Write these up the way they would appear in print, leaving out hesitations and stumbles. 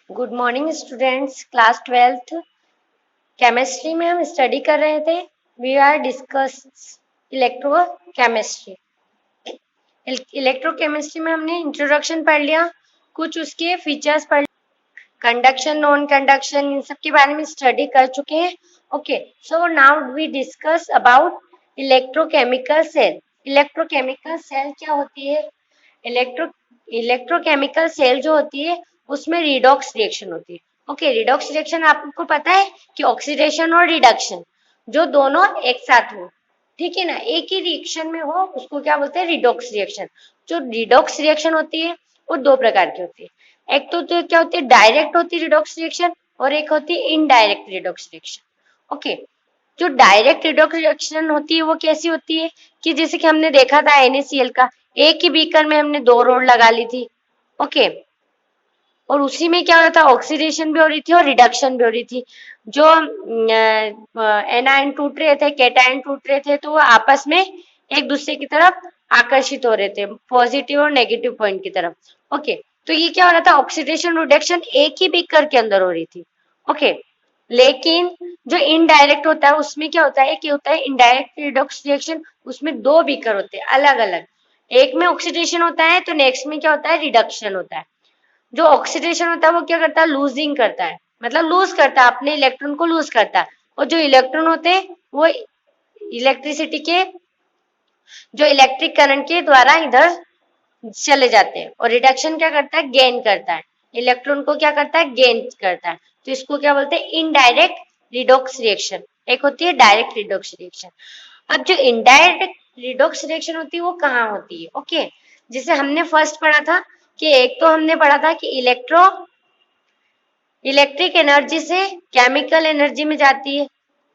Good morning students. Class 12th chemistry में हम study कर रहे थे। We are discuss electrochemistry. Electrochemistry में हमने इंट्रोडक्शन पढ़ लिया, कुछ उसके फीचर्स पढ़, कंडक्शन, नॉन कंडक्शन, इन सब के बारे में स्टडी कर चुके हैं। Okay, so now we discuss about electrochemical cell. Electrochemical cell क्या होती है? इलेक्ट्रोकेमिकल सेल जो होती है उसमें रिडॉक्स रिएक्शन होती है। ओके, रिडॉक्स रिएक्शन आपको पता है कि ऑक्सीडेशन और रिडक्शन जो दोनों एक साथ हो, ठीक है ना, एक ही रिएक्शन में हो, उसको क्या बोलते हैं? Redox reaction. जो रिडॉक्स रिएक्शन होती है वो दो प्रकार की होती है। एक तो क्या होती है? डायरेक्ट होती है रिडॉक्स रिएक्शन, और एक होती है इनडायरेक्ट रिडॉक्स रिएक्शन। ओके, जो डायरेक्ट रिडॉक्स रिएक्शन होती है वो कैसी होती है कि जैसे कि हमने देखा था NaCl का, एक ही बीकर में हमने दो रोड लगा ली थी। ओके, और उसी में क्या हो रहा था? ऑक्सीडेशन भी हो रही थी और रिडक्शन भी हो रही थी। जो एनायन टूट रहे थे, कैटायन टूट रहे थे, तो वो आपस में एक दूसरे की तरफ आकर्षित हो रहे थे, पॉजिटिव और नेगेटिव पॉइंट की तरफ। ओके, तो ये क्या हो रहा था? ऑक्सीडेशन रिडक्शन एक ही बीकर के अंदर हो रही थी। ओके, लेकिन जो इनडायरेक्ट होता है उसमें क्या होता है कि होता है इनडायरेक्ट रिडॉक्स रिएक्शन, उसमें दो बीकर होते हैं अलग अलग। एक में ऑक्सीडेशन होता है तो नेक्स्ट में क्या होता है? रिडक्शन होता है। जो ऑक्सीडेशन होता है वो क्या करता है? लूजिंग करता है, मतलब लूज करता है, अपने इलेक्ट्रॉन को लूज करता है। और जो इलेक्ट्रॉन होते हैं वो इलेक्ट्रिसिटी के, जो इलेक्ट्रिक करंट के द्वारा इधर चले जाते हैं। और रिडक्शन क्या करता है? गेन करता है, इलेक्ट्रॉन को क्या करता है? गेन करता है। तो इसको क्या बोलते हैं? Indirect redox reaction. एक होती है डायरेक्ट रिडॉक्स रिएक्शन। अब जो इनडायरेक्ट रिडॉक्स रिएक्शन होती है वो कहाँ होती है? ओके, जैसे हमने फर्स्ट पढ़ा था कि एक तो हमने पढ़ा था कि इलेक्ट्रिक एनर्जी से केमिकल एनर्जी में जाती है,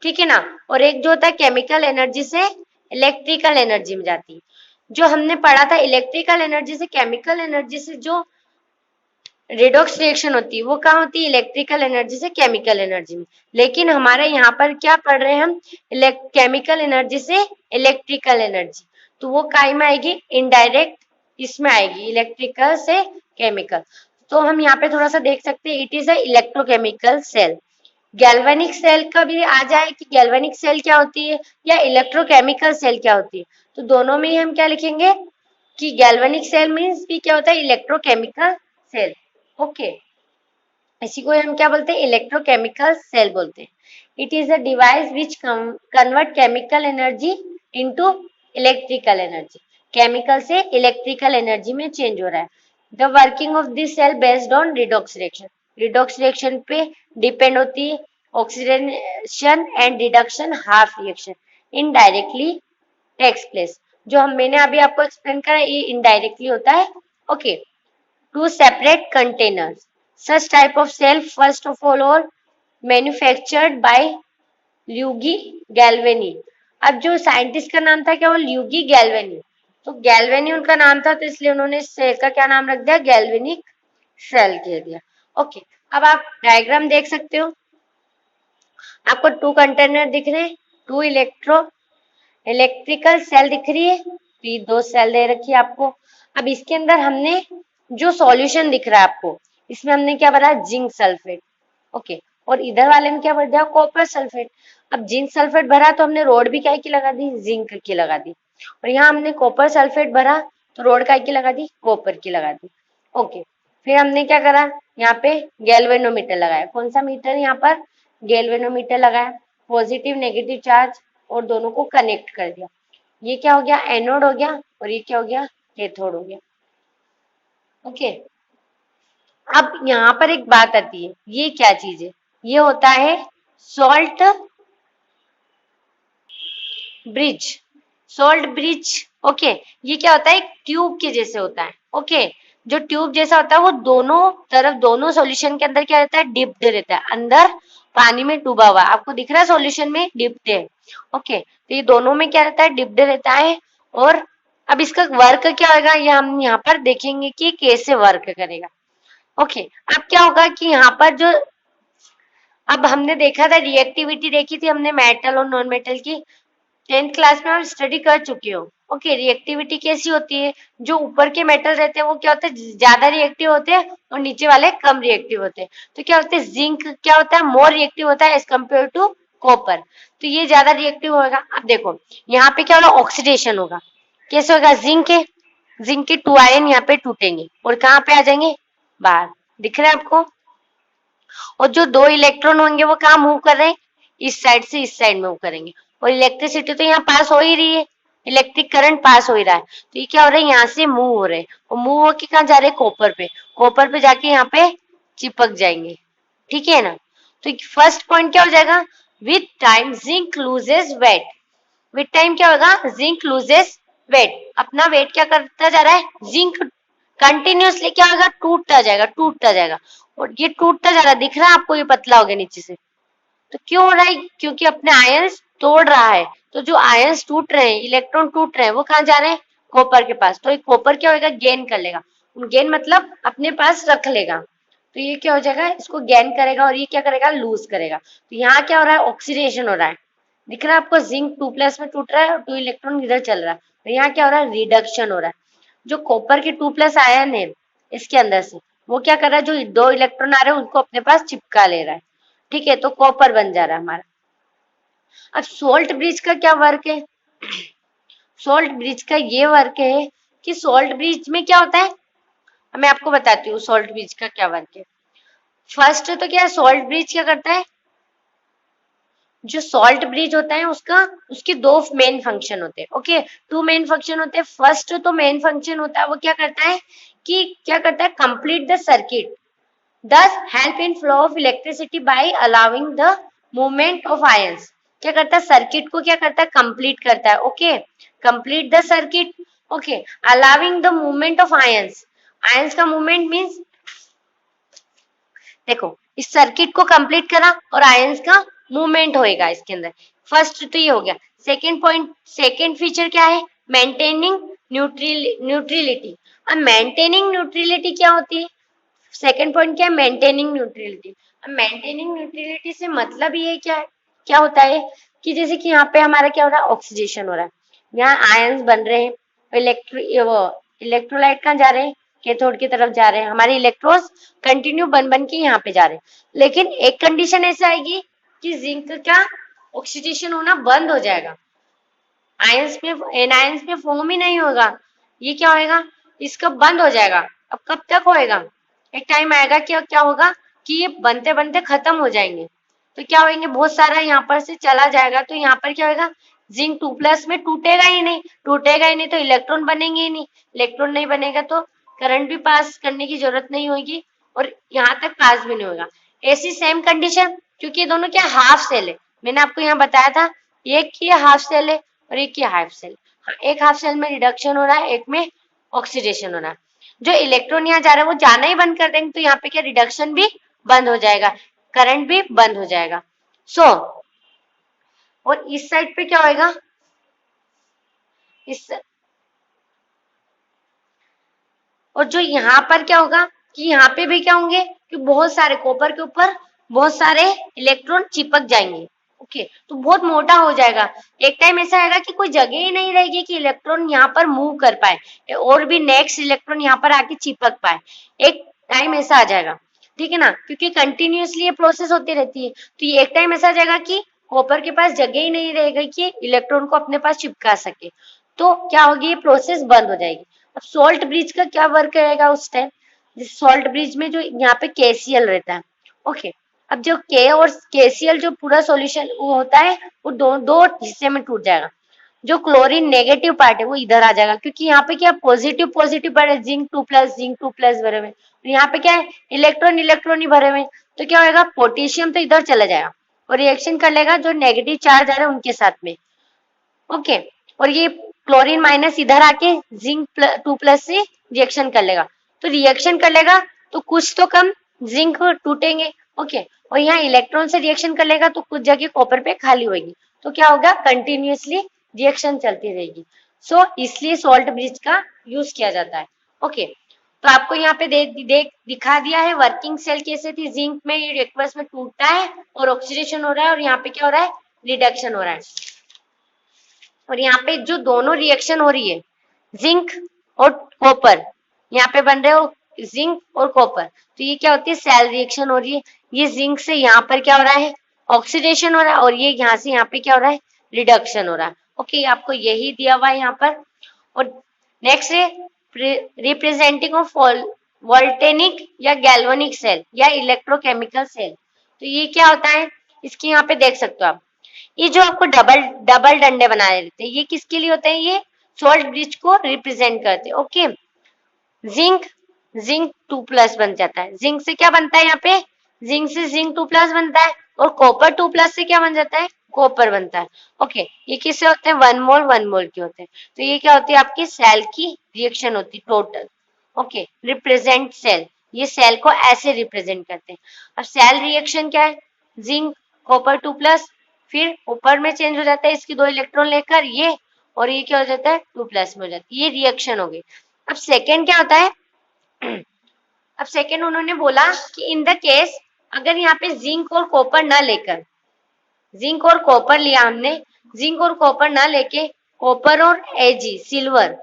ठीक है ना, और एक जो होता है केमिकल एनर्जी से इलेक्ट्रिकल एनर्जी में जाती है। जो हमने पढ़ा था इलेक्ट्रिकल एनर्जी से केमिकल एनर्जी से जो रिडॉक्स रिएक्शन होती है वो कहाँ होती है? इलेक्ट्रिकल एनर्जी से केमिकल एनर्जी में। लेकिन हमारे यहाँ पर क्या पढ़ रहे हैं हम? केमिकल एनर्जी से इलेक्ट्रिकल एनर्जी, तो वो काय में आएगी? इनडायरेक्ट इसमें आएगी, इलेक्ट्रिकल से केमिकल। तो हम यहाँ पे थोड़ा सा देख सकते हैं, it is a electrochemical cell. Galvanic cell का भी आ जाए कि गैल्वेनिक सेल क्या होती है या इलेक्ट्रोकेमिकल सेल क्या होती है, तो दोनों में ही हम क्या लिखेंगे कि गैल्वेनिक सेल मीन्स भी क्या होता है? Electrochemical cell. ओके, इसी को हम क्या बोलते हैं? इलेक्ट्रोकेमिकल सेल बोलते हैं। It is a device which convert chemical energy into electrical energy. Chemical से इलेक्ट्रिकल एनर्जी में चेंज हो रहा है। The working of this cell based on redox reaction. Redox reaction पे डिपेंड होती है। Oxidation and reduction half reaction indirectly takes place. जो हम मैंने अभी आपको एक्सप्लेन करा ये इनडायरेक्टली होता है। Okay, two separate containers. Such type of cell first of all are manufactured by Luigi Galvani. अब जो साइंटिस्ट का नाम था क्या? वो ल्यूगी गैल्वेनी। तो गैल्वेनी उनका नाम था, तो इसलिए उन्होंने इस सेल का क्या नाम रख दिया? गैल्वेनिक सेल कह दिया। ओके, अब आप डायग्राम देख सकते हो, आपको टू कंटेनर दिख रहे हैं, टू इलेक्ट्रिकल सेल दिख रही है, तो दो सेल दे रखी है आपको। अब इसके अंदर हमने जो सॉल्यूशन दिख रहा है आपको, इसमें हमने क्या भरा? Zinc sulphate. ओके, और इधर वाले में क्या भर दिया? Copper sulphate. अब जिंक सल्फेट भरा तो हमने रोड भी काय की लगा दी? जिंक की लगा दी। और यहाँ हमने कॉपर सल्फेट भरा तो रोड काय की लगा दी? कॉपर की लगा दी। ओके, फिर हमने क्या करा? यहाँ पे गैल्वेनोमीटर लगाया। कौन सा मीटर? यहाँ पर गैल्वेनोमीटर लगाया, पॉजिटिव नेगेटिव चार्ज, और दोनों को कनेक्ट कर दिया। ये क्या हो गया? एनोड हो गया, और ये क्या हो गया? कैथोड हो गया। ओके, अब यहाँ पर एक बात आती है, ये क्या चीज है? ये होता है salt bridge. Salt bridge. Okay, ये क्या होता है? एक ट्यूब के जैसे होता है। ओके, जो ट्यूब जैसा होता है वो दोनों तरफ, दोनों सॉल्यूशन के अंदर क्या रहता है? डिप्ड रहता है, अंदर पानी में डूबा हुआ। आपको दिख रहा है सॉल्यूशन में डिप्ड है। ओके, तो ये दोनों में क्या रहता है? डिप्ड रहता है। और अब इसका वर्क क्या होगा ये हम यहाँ पर देखेंगे कि कैसे वर्क करेगा। ओके, अब क्या होगा कि यहाँ पर जो, अब हमने देखा था रिएक्टिविटी देखी थी हमने मेटल और नॉन मेटल की, 10th क्लास में आप स्टडी कर चुके हो। ओके, रिएक्टिविटी कैसी होती है, जो ऊपर के मेटल रहते हैं वो क्या होता है, ज्यादा रिएक्टिव होते हैं और नीचे वाले कम रिएक्टिव होते हैं। तो क्या होता है, जिंक क्या होता है, मोर रिएक्टिव होता है एज कम्पेयर टू कॉपर। तो ये ज्यादा रिएक्टिव होगा। अब देखो यहाँ पे क्या होगा, ऑक्सीडेशन होगा। कैसे होगा, जिंक के 2 आयन यहाँ पे टूटेंगे और कहाँ पे आ जाएंगे, बाहर। दिख रहा है आपको। और जो 2 इलेक्ट्रॉन होंगे वो कहाँ मूव कर रहे हैं, इस साइड से इस साइड मूव करेंगे। और इलेक्ट्रिसिटी तो यहाँ पास हो ही रही है, इलेक्ट्रिक करंट पास हो ही रहा है। तो ये क्या हो रहा है, यहाँ से मूव हो रहे हैं और मूव होके कहाँ जा रहे हैं, कॉपर पे जाके यहाँ पे चिपक जाएंगे। ठीक है ना। तो फर्स्ट पॉइंट क्या हो जाएगा, with time zinc loses weight. With time क्या होगा, जिंक लूजेस वेट। अपना वेट क्या करता जा रहा है, जिंक कंटिन्यूअसली क्या होगा, टूटता जाएगा। और ये टूटता जा रहा है, दिख रहा है आपको, ये पतला हो गया नीचे से। तो क्यों हो रहा है, क्योंकि अपने आयंस तोड़ रहा है। तो जो आयंस टूट रहे हैं, इलेक्ट्रॉन टूट रहे हैं, वो कहाँ जा रहे हैं, कॉपर के पास। तो कॉपर क्या होगा, गेन कर लेगा। गेन मतलब अपने पास रख लेगा। तो ये क्या हो जाएगा, इसको गेन करेगा और ये क्या करेगा, लूज करेगा। तो यहाँ क्या हो रहा है, ऑक्सीडेशन हो रहा है। दिख रहा है आपको, जिंक 2+ में टूट रहा है और 2 इलेक्ट्रॉन इधर चल रहा है। तो यहाँ क्या हो रहा है, रिडक्शन हो रहा है। जो कॉपर के 2+ आयन है इसके अंदर से, वो क्या कर रहा है, जो 2 इलेक्ट्रॉन आ रहे हैं उनको अपने पास चिपका ले रहा है। ठीक है, तो कॉपर बन जा रहा है हमारा। अब सोल्ट ब्रिज का क्या वर्क है, सोल्ट ब्रिज का ये वर्क है कि सोल्ट ब्रिज में क्या होता है, मैं आपको बताती हूँ सोल्ट ब्रिज का क्या वर्क है। फर्स्ट तो क्या है, सोल्ट ब्रिज क्या करता है, जो सॉल्ट ब्रिज होता है उसका, उसके 2 मेन फंक्शन होते हैं। ओके, 2 मेन फंक्शन होते हैं। फर्स्ट तो मेन फंक्शन होता है वो क्या करता है, कि क्या करता है, complete the circuit, thus help in flow of electricity by allowing the movement of ions। क्या करता है, सर्किट को क्या करता है, कंप्लीट करता है। Okay, complete the circuit. Okay, allowing the movement of ions. Ions का मूवमेंट मीन्स, देखो इस सर्किट को कंप्लीट करा और आयंस का मूवमेंट होएगा इसके अंदर। फर्स्ट तो ये हो गया। सेकेंड पॉइंट, सेकेंड फीचर क्या है, मेंटेनिंग न्यूट्रिलिटी। अब मेंटेनिंग न्यूट्रिलिटी क्या होती है, सेकेंड पॉइंट क्या है, मेंटेनिंग न्यूट्रिलिटी। अब मेंटेनिंग न्यूट्रिलिटी से मतलब ये क्या है, क्या होता है कि जैसे कि यहाँ पे हमारा क्या हो रहा है, ऑक्सीडेशन हो रहा है, यहाँ आयंस बन रहे हैं, इलेक्ट्रोलाइट कहाँ जा रहे हैं, कैथोड की तरफ जा रहे हैं, हमारे इलेक्ट्रॉन्स कंटिन्यू बन बन के यहाँ पे जा रहे हैं। लेकिन एक कंडीशन ऐसा आएगी कि जिंक का ऑक्सीडेशन होना बंद हो जाएगा, आयंस में, एनायंस में फॉर्म ही नहीं होगा। ये क्या होएगा, इसका बंद हो जाएगा। अब कब तक होएगा, एक टाइम आएगा कि क्या होगा कि ये बनते बनते खत्म हो जाएंगे। तो क्या होंगे, बहुत सारा यहाँ पर से चला जाएगा। तो यहाँ पर क्या होगा, जिंक 2+ में टूटेगा ही नहीं तो इलेक्ट्रॉन बनेंगे ही नहीं। इलेक्ट्रॉन नहीं बनेगा तो करंट भी पास करने की जरूरत नहीं होगी और यहाँ तक पास भी नहीं होगा। ऐसी सेम कंडीशन, क्योंकि ये दोनों क्या हाफ सेल है, मैंने आपको यहाँ बताया था, एक की हाफ सेल है और एक की हाफ सेल। एक हाफ सेल में रिडक्शन हो रहा है, एक में ऑक्सीडेशन हो रहा है। जो इलेक्ट्रॉन यहाँ जा रहा है वो जाना ही बंद कर देंगे तो यहाँ पे क्या, रिडक्शन भी बंद हो जाएगा, करंट भी बंद हो जाएगा। और इस साइड पे क्या होएगा, इस, और जो यहाँ पर क्या होगा कि यहाँ पे भी क्या होंगे कि बहुत सारे कॉपर के ऊपर बहुत सारे इलेक्ट्रॉन चिपक जाएंगे। ओके, तो बहुत मोटा हो जाएगा। एक टाइम ऐसा आएगा कि कोई जगह ही नहीं रहेगी कि इलेक्ट्रॉन यहाँ पर मूव कर पाए और भी नेक्स्ट इलेक्ट्रॉन यहाँ पर आके चिपक पाए। एक टाइम ऐसा आ जाएगा, ठीक है ना, क्योंकि कंटिन्यूअसली ये प्रोसेस होती रहती है। तो ये एक टाइम ऐसा आ जाएगा कि कॉपर के पास जगह ही नहीं रहेगी कि इलेक्ट्रॉन को अपने पास चिपका सके। तो क्या होगी, ये प्रोसेस बंद हो जाएगी। अब सॉल्ट ब्रिज का क्या वर्क रहेगा उस टाइम, सॉल्ट ब्रिज में जो यहाँ पे केसीएल रहता है। ओके, अब जो के और केसीएल जो पूरा सॉल्यूशन वो होता है वो दो दो हिस्से में टूट जाएगा। जो क्लोरीन नेगेटिव पार्ट है वो इधर आ जाएगा, क्योंकि यहाँ पे क्या पॉजिटिव पॉजिटिव पार्ट है, जिंक 2+ भरे हुए। यहाँ पे क्या है, इलेक्ट्रॉन इलेक्ट्रॉन ही भरे हुए। तो क्या होगा, पोटेशियम तो इधर चला जाएगा और रिएक्शन कर लेगा जो नेगेटिव चार्ज आ रहा है उनके साथ में। ओके, और ये क्लोरीन माइनस इधर आके जिंक 2+ से रिएक्शन कर लेगा। तो रिएक्शन कर लेगा तो कुछ तो कम जिंक टूटेंगे। ओके, और यहाँ इलेक्ट्रॉन से रिएक्शन कर लेगा तो कुछ जगह कॉपर पे खाली होगी। तो क्या होगा, कंटिन्यूअसली रिएक्शन चलती रहेगी। इसलिए सॉल्ट ब्रिज का यूज किया जाता है। ओके, तो आपको यहाँ पे दिखा दिया है वर्किंग सेल कैसे थी। जिंक में ये एक्वस में टूटता है और ऑक्सीडेशन हो रहा है और यहाँ पे क्या हो रहा है, रिडक्शन हो रहा है। और यहाँ पे जो दोनों रिएक्शन हो रही है जिंक और कॉपर, यहाँ पे बन रहे हो जिंक और कॉपर, तो ये क्या होती है सेल रिएक्शन हो रही है। ये जिंक से यहाँ पर क्या हो रहा है ऑक्सीडेशन हो रहा है, और ये यहाँ से यहाँ पे क्या हो रहा है रिडक्शन हो रहा है। ओके, आपको यही दिया हुआ है यहाँ पर। और नेक्स्ट है रिप्रेजेंटिंग ऑफ वोल्टेनिक या गैल्वेनिक सेल या इलेक्ट्रोकेमिकल सेल। तो ये क्या होता है, इसके यहाँ पे देख सकते हो आप, ये जो आपको डबल डबल डंडे बनाए रहते हैं ये किसके लिए होते हैं, ये सॉल्ट ब्रिज को रिप्रेजेंट करते हैं। ओके, जिंक जिंक 2+ बन जाता है, जिंक से क्या बनता है यहाँ पे, जिंक से जिंक 2+ बनता है, और कॉपर 2+ से क्या बन जाता है कॉपर बनता है। ओके, ये किससे होते हैं 1 मोल के होते हैं। तो ये क्या होती है आपकी सेल की रिएक्शन होती है टोटल। ओके, रिप्रेजेंट सेल, ये सेल को ऐसे रिप्रेजेंट करते हैं। अब सेल रिएक्शन क्या है, जिंक कॉपर 2+, फिर ऊपर में चेंज हो जाता है इसकी 2 इलेक्ट्रॉन लेकर ये, और ये क्या हो जाता है 2+ में हो जाती है, ये रिएक्शन हो गई। अब सेकेंड क्या होता है, अब सेकेंड उन्होंने बोला कि इन द केस अगर यहाँ पे जिंक और कॉपर ना लेकर, जिंक और कॉपर लिया हमने, जिंक और कॉपर ना लेके कॉपर और एजी सिल्वर,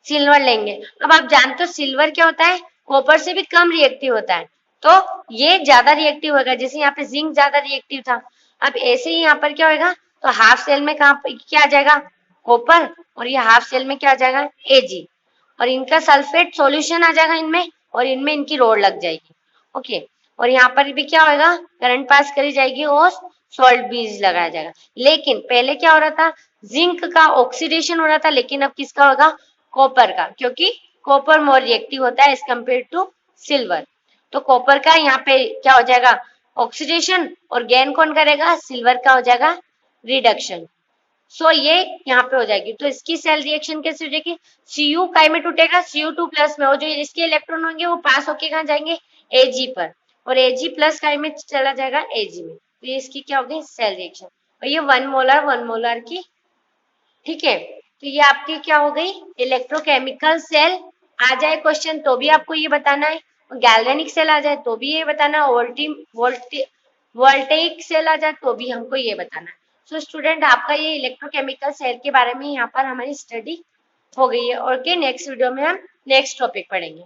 सिल्वर लेंगे। अब आप जानते हो सिल्वर क्या होता है, कॉपर से भी कम रिएक्टिव होता है, तो ये ज्यादा रिएक्टिव होगा, जैसे यहाँ पे जिंक ज्यादा रिएक्टिव था। अब ऐसे ही यहाँ पर क्या होगा, तो हाफ सेल में कहाँ क्या आ जाएगा कॉपर, और ये हाफ सेल में क्या आ जाएगा एजी, और इनका सल्फेट सॉल्यूशन आ जाएगा इनमें, और इनमें इनकी रोड लग जाएगी। ओके, और यहाँ पर भी क्या होगा करंट पास करी जाएगी और सॉल्ट बीज लगाया जाएगा। लेकिन पहले क्या हो रहा था, जिंक का ऑक्सीडेशन हो रहा था, लेकिन अब किसका होगा कॉपर का, क्योंकि कॉपर मोर रिएक्टिव होता है एज कम्पेयर टू सिल्वर। तो कॉपर का यहाँ पे क्या हो जाएगा ऑक्सीडेशन, और गेन कौन करेगा सिल्वर का हो जाएगा रिडक्शन। सो ये यहाँ पे हो जाएगी। तो इसकी सेल रिएक्शन कैसे हो जाएगी, Cu काई में टूटेगा Cu2+ में, और जो इसके इलेक्ट्रॉन होंगे वो पास होके कहाँ जाएंगे Ag पर, और Ag+ काई में चला जाएगा Ag में। तो ये इसकी क्या होगी सेल रिएक्शन, और ये 1 मोलर की, ठीक है। तो ये आपकी क्या हो गई इलेक्ट्रोकेमिकल सेल। आ जाए क्वेश्चन तो भी आपको ये बताना है, गैल्वेनिक सेल आ जाए तो भी ये बताना है, वोल्टेइक सेल आ जाए तो भी हमको ये बताना है। सो स्टूडेंट आपका ये इलेक्ट्रोकेमिकल सेल के बारे में यहाँ पर हमारी स्टडी हो गई है। ओके, नेक्स्ट वीडियो में हम नेक्स्ट टॉपिक पढ़ेंगे।